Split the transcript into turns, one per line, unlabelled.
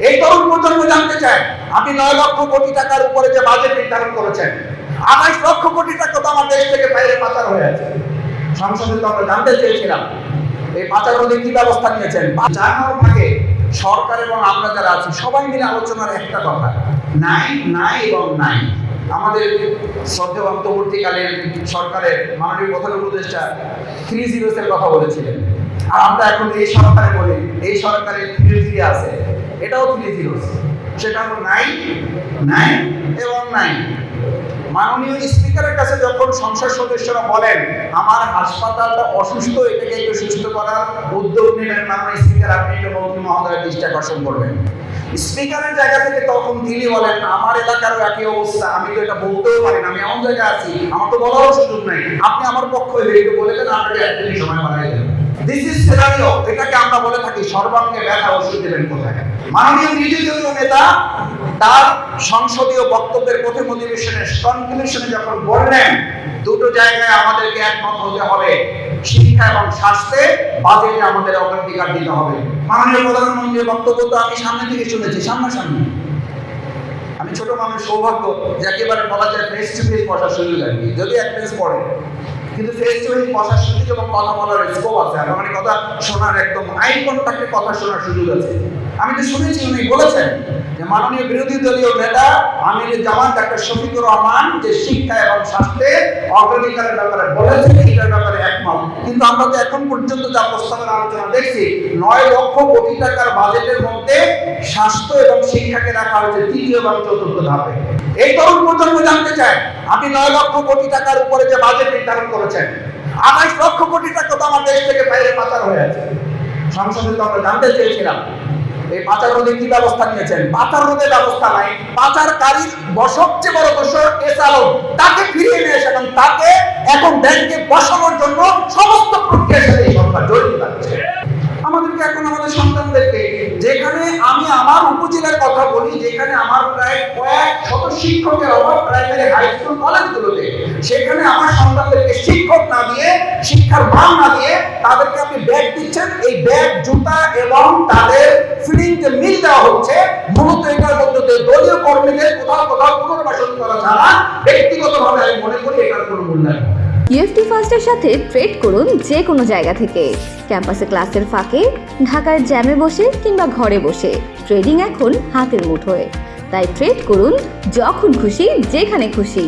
এই তরুণ প্রজন্ম জানতে চায় আপনি 9 লক্ষ কোটি টাকার উপরে যে বাজেট নির্ধারণ করেছেন, 28 লক্ষ কোটি টাকা তো আমার দেশ থেকে বাইরে পাচার হয়ে আছে। সংসদে তো আমরা জানতে চেয়েছিলাম এই পাচার রোধে কি ব্যবস্থা নিয়েছেন। জানার আগে সরকার এবং আমরা যারা আছি সবাই মিলে আলোচনার একটা কথা, নাই নাই এবং নাই। আমাদের শ্রদ্ধেয় অন্তর্বর্তীকালীন সরকারের মাননীয় প্রধান উপদেষ্টা 3 এর কথা বলেছিলেন, আর আমরা এখন এই সরকারে বলি এই সরকারের 3 আছে, এটাও 3 সেটা হলো নাই নাই এবং নাই। মাননীয় স্পিকারের কাছে যখন সংসদ সদস্যরা বলেন আমার হাসপাতালটা অসুস্থ, এটাকে একটু সুস্থ করার উদ্যোগ নেবেন মাননীয় স্পিকার, আপনি একটু মন্ত্রী মহোদয়ের দৃষ্টি আকর্ষণ করবেন। স্পিকারের জায়গা থেকে তখন তিনি বলেন আমার এলাকারও একই অবস্থা, আমি তো এটা বলতেও পারি না, আমি এমন জায়গায় আছি আমার তো বলারও সুযোগ নাই, আপনি আমার পক্ষ হয়ে একটু বলে দেন, আপনাকে একদিনই সময় বাড়াই দেন। দিস ইজ সিনারিও, এটাকে আমরা বলে থাকি সর্বাঙ্গে ব্যথা ওষুধ দেবেন কোথায়। মাননীয় বিরোধী দলীয় নেতা তার সংসদীয় বক্তব্যের প্রথম অধিবেশনে কনক্লুশনে যখন বললেন দুটো জায়গায় আমাদেরকে একমত হতে হবে, শিক্ষা এবং স্বাস্থ্যে বাজেটে আমাদের অগ্রাধিকার দিতে হবে। মাননীয় প্রধানমন্ত্রীর বক্তব্য তো আমি সামনে থেকে শুনেছি, সামনাসামনি। আমি ছোট মানুষ, সৌভাগ্য যে একেবারে বলা যায় ফেস টু ফেস বসার সুযোগ আর কি, যদি এক পেজ পড়ে, কিন্তু ফেস টু ফেস বসার সুযোগ এবং কথা বলার স্কোপ আছে, মানে কথা শোনার একদম আই কন্টাক্টে কথা শোনার সুযোগ আছে। আমি তো শুনেছি উনি বলেছেন যে মাননীয় বিরোধী দলীয় নেতা আমির জামাত ডাক্তার শফিকুর রহমান যে শিক্ষা এবং স্বাস্থ্যে অগ্রাধিকারের ব্যাপারে বলেছেন, এটার ব্যাপারে একমত। কিন্তু আমরা তো এখন পর্যন্ত যা প্রস্তাবের আলোচনা দেখছি 9 লক্ষ কোটি টাকার বাজেটের মধ্যে স্বাস্থ্য এবং শিক্ষাকে রাখা হয়েছে 3য় এবং 4র্থ ধাপে। এই তরুণ প্রজন্ম জানতে চায় আপনি 9 লক্ষ কোটি টাকার উপরে যে বাজেট নির্ধারণ করেছেন, 28 লক্ষ কোটি টাকা তো আমার দেশ থেকে বাইরে পাচার হয়ে আছে। সংসদে তো আমরা জানতে চেয়েছিলাম এই পাচার রোধে কি ব্যবস্থা নিয়েছেন। পাচার রোধের ব্যবস্থা নাই, পাচারকারীর সবচেয়ে বড় দোষর এসালম, তাকে ফিরিয়ে নিয়ে এসে এবং তাকে এখন ব্যাংকে বসানোর জন্য সমস্ত প্রক্রিয়ার সাথে এই সরকার জড়িত থাকছে। আমাদেরকে এখন আমাদের সন্তানদেরকে, যেখানে আমি আমার উপজেলার কথা বলি, যেখানে আমার প্রায় কয়েক শত শিক্ষকের অভাব প্রাইমারি হাই স্কুল কলেজগুলোতে, সেখানে আমার সন্তানদেরকে শিক্ষক না দিয়ে, শিক্ষার মান না দিয়ে তাদেরকে আপনি ব্যাগ দিচ্ছেন। এই ব্যাগ, জুতা এবং তাদের ফিডিং যে মিল দেওয়া হচ্ছে, মূলত এটার মধ্যে দলীয় কর্মীদের কোথাও কোথাও পুনর্বাসন করা ছাড়া ব্যক্তিগতভাবে আমি মনে করি এটার কোনো মূল্যায়ন।
ইউএফটি ফার্স্টের সাথে ট্রেড করুন যে কোনো জায়গা থেকে, ক্যাম্পাসে ক্লাসের ফাঁকে, ঢাকার জ্যামে বসে কিংবা ঘরে বসে। ট্রেডিং এখন হাতের মুঠোয়, তাই ট্রেড করুন যখন খুশি, যেখানে খুশি।